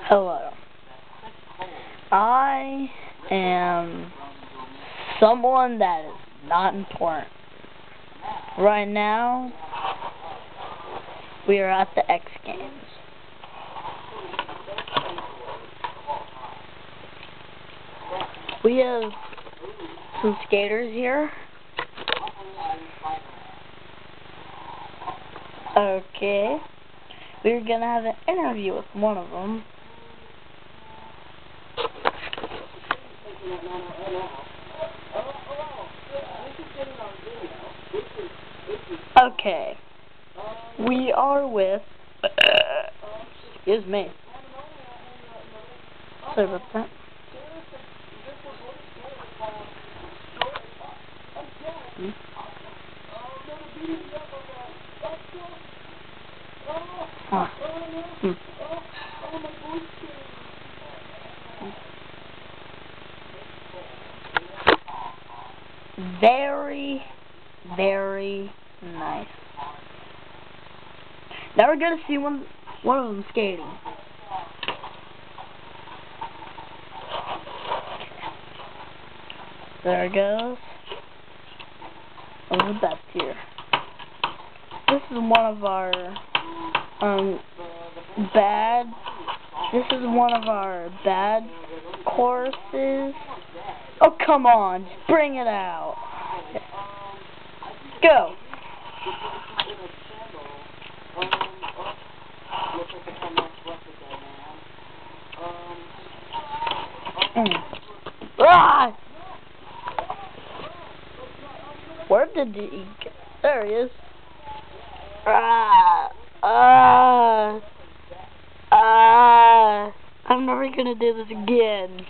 Hello. I am someone that is not important. Right now, we are at the X Games. We have some skaters here. Okay. We're gonna have an interview with one of them. Okay. We are with excuse me. Sorry about that. Very, very nice. Now we're gonna see one of them skating. There it goes. The best here. This is one of our bad. This is one of our bad courses. Oh, come on, just bring it out. Go. Ah! Where did he go? There he is. I'm never gonna do this again.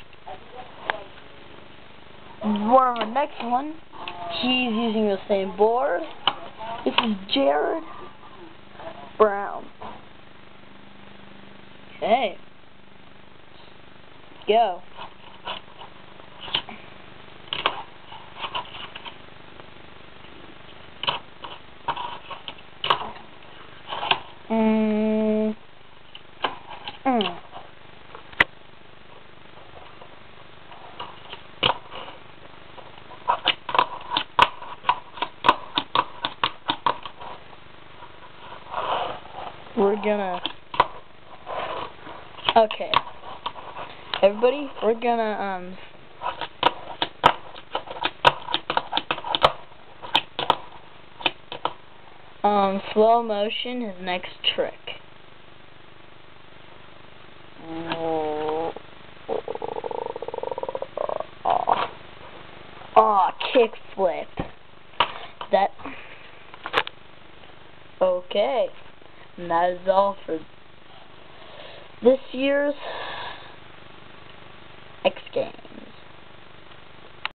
For our next one, he's using the same board. This is Jared Brown. Okay. Go. We're gonna... Okay. Everybody, we're gonna, slow motion, his next trick. Oh, kickflip. That... Okay. And that is all for this year's X Games.